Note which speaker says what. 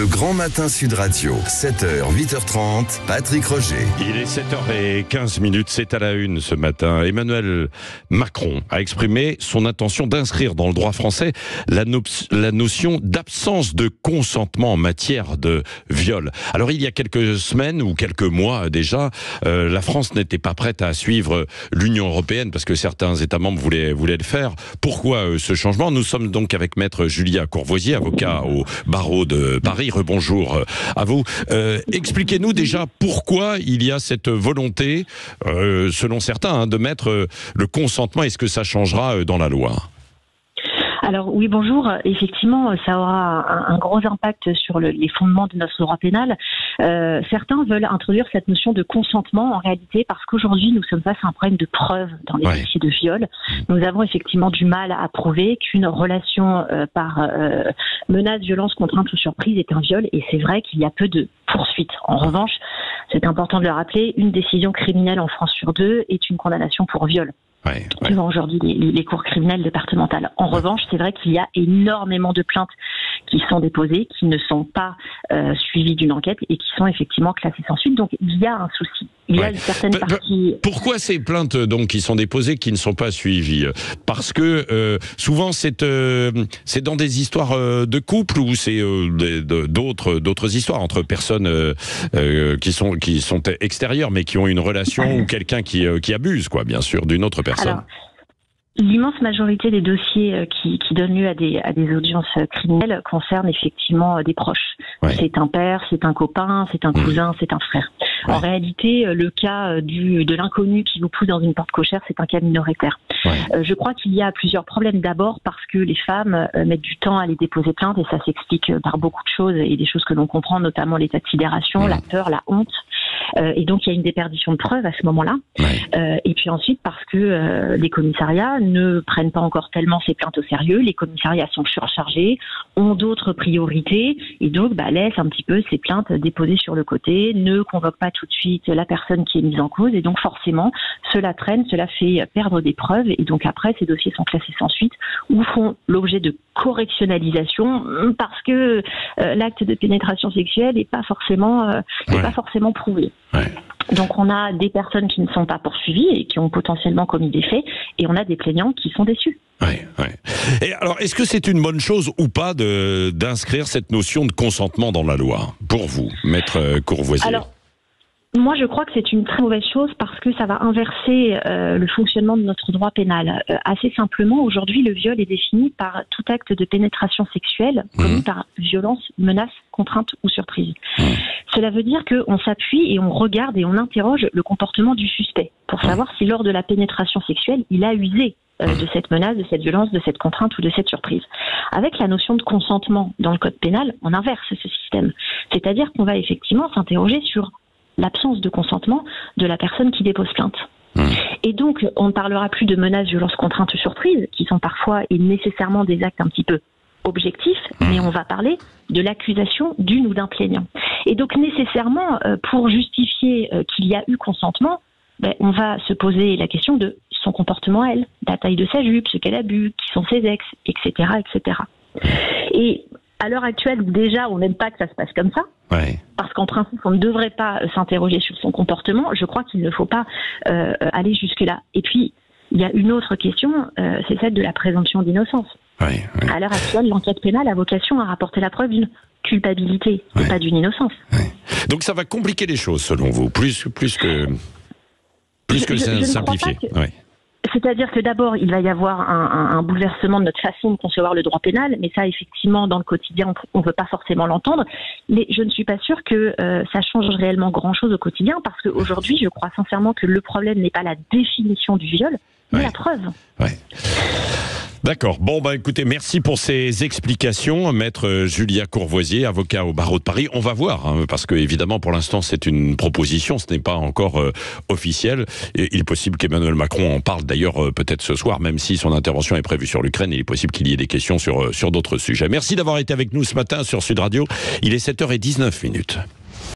Speaker 1: Le Grand Matin Sud Radio, 7h, 8h30, Patrick Roger.
Speaker 2: Il est 7h15, c'est à la une ce matin. Emmanuel Macron a exprimé son intention d'inscrire dans le droit français la notion d'absence de consentement en matière de viol. Alors il y a quelques semaines ou quelques mois déjà, la France n'était pas prête à suivre l'Union européenne parce que certains États membres voulaient le faire. Pourquoi ce changement? Nous sommes donc avec maître Julia Courvoisier, avocat au barreau de Paris. Rebonjour à vous. Expliquez-nous déjà pourquoi il y a cette volonté, selon certains, de mettre le consentement. Est-ce que ça changera dans la loi ?
Speaker 3: Alors oui, bonjour. Effectivement, ça aura un gros impact sur les fondements de notre droit pénal. Certains veulent introduire cette notion de consentement en réalité parce qu'aujourd'hui, nous sommes face à un problème de preuve dans les dossiers de viol. Nous avons effectivement du mal à prouver qu'une relation par menace, violence, contrainte ou surprise est un viol et c'est vrai qu'il y a peu de poursuites. En revanche, c'est important de le rappeler, une décision criminelle en France sur deux est une condamnation pour viol. Devant aujourd'hui les cours criminelles départementales. En revanche, c'est vrai qu'il y a énormément de plaintes qui sont déposées, qui ne sont pas suivies d'une enquête et qui sont effectivement classées sans suite. Donc il y a un souci. Il y a une certaine partie.
Speaker 2: Pourquoi ces plaintes donc qui sont déposées qui ne sont pas suivies? Parce que souvent c'est dans des histoires de couple ou c'est d'autres histoires entre personnes qui sont extérieures mais qui ont une relation ou quelqu'un qui abuse bien sûr d'une autre personne.
Speaker 3: Alors, l'immense majorité des dossiers qui donnent lieu à des audiences criminelles concernent effectivement des proches. C'est un père, c'est un copain, c'est un cousin, c'est un frère. En réalité, le cas de l'inconnu qui vous pousse dans une porte cochère, c'est un cas minoritaire. Je crois qu'il y a plusieurs problèmes. D'abord parce que les femmes mettent du temps à les déposer plainte et ça s'explique par beaucoup de choses et des choses que l'on comprend, notamment l'état de sidération, la peur, la honte. Et donc il y a une déperdition de preuves à ce moment-là. Et puis ensuite parce que les commissariats ne prennent pas encore tellement ces plaintes au sérieux. Les commissariats sont surchargés, ont d'autres priorités et donc laissent un petit peu ces plaintes déposées sur le côté, ne convoquent pas tout de suite la personne qui est mise en cause et donc forcément cela traîne, cela fait perdre des preuves et donc après ces dossiers sont classés sans suite ou font l'objet de correctionnalisation parce que l'acte de pénétration sexuelle n'est pas forcément prouvé. Donc on a des personnes qui ne sont pas poursuivies et qui ont potentiellement commis des faits et on a des plaignants qui sont déçus.
Speaker 2: Et alors, est-ce que c'est une bonne chose ou pas d'inscrire cette notion de consentement dans la loi, pour vous, maître Courvoisier?
Speaker 3: Alors, moi, je crois que c'est une très mauvaise chose parce que ça va inverser le fonctionnement de notre droit pénal. Assez simplement, aujourd'hui, le viol est défini par tout acte de pénétration sexuelle commis par violence, menace, contrainte ou surprise. Cela veut dire qu'on s'appuie et on regarde et on interroge le comportement du suspect pour savoir si lors de la pénétration sexuelle, il a usé de cette menace, de cette violence, de cette contrainte ou de cette surprise. Avec la notion de consentement dans le code pénal, on inverse ce système. C'est-à-dire qu'on va effectivement s'interroger sur l'absence de consentement de la personne qui dépose plainte. Et donc, on ne parlera plus de menaces, violences, contraintes ou surprises, qui sont parfois et nécessairement des actes un petit peu objectifs, mais on va parler de l'accusation d'une ou d'un plaignant. Et donc, nécessairement, pour justifier qu'il y a eu consentement, on va se poser la question de son comportement à elle, la taille de sa jupe, ce qu'elle a bu, qui sont ses ex, etc., etc. Et à l'heure actuelle, déjà, on n'aime pas que ça se passe comme ça, parce qu'en principe, on ne devrait pas s'interroger sur son comportement. Je crois qu'il ne faut pas aller jusque-là. Et puis, il y a une autre question, c'est celle de la présomption d'innocence. À l'heure actuelle, l'enquête pénale a vocation à rapporter la preuve d'une culpabilité, et pas d'une innocence.
Speaker 2: Donc ça va compliquer les choses, selon vous, plus que simplifier.
Speaker 3: C'est-à-dire que d'abord, il va y avoir un bouleversement de notre façon de concevoir le droit pénal, mais ça, effectivement, dans le quotidien, on ne veut pas forcément l'entendre. Mais je ne suis pas sûre que ça change réellement grand-chose au quotidien, parce qu'aujourd'hui, je crois sincèrement que le problème n'est pas la définition du viol, mais la preuve.
Speaker 2: D'accord. Bon, écoutez, merci pour ces explications, maître Julia Courvoisier, avocat au barreau de Paris. On va voir, parce que évidemment, pour l'instant, c'est une proposition, ce n'est pas encore officiel. Et il est possible qu'Emmanuel Macron en parle d'ailleurs peut-être ce soir, même si son intervention est prévue sur l'Ukraine. Il est possible qu'il y ait des questions sur d'autres sujets. Merci d'avoir été avec nous ce matin sur Sud Radio. Il est 7h19.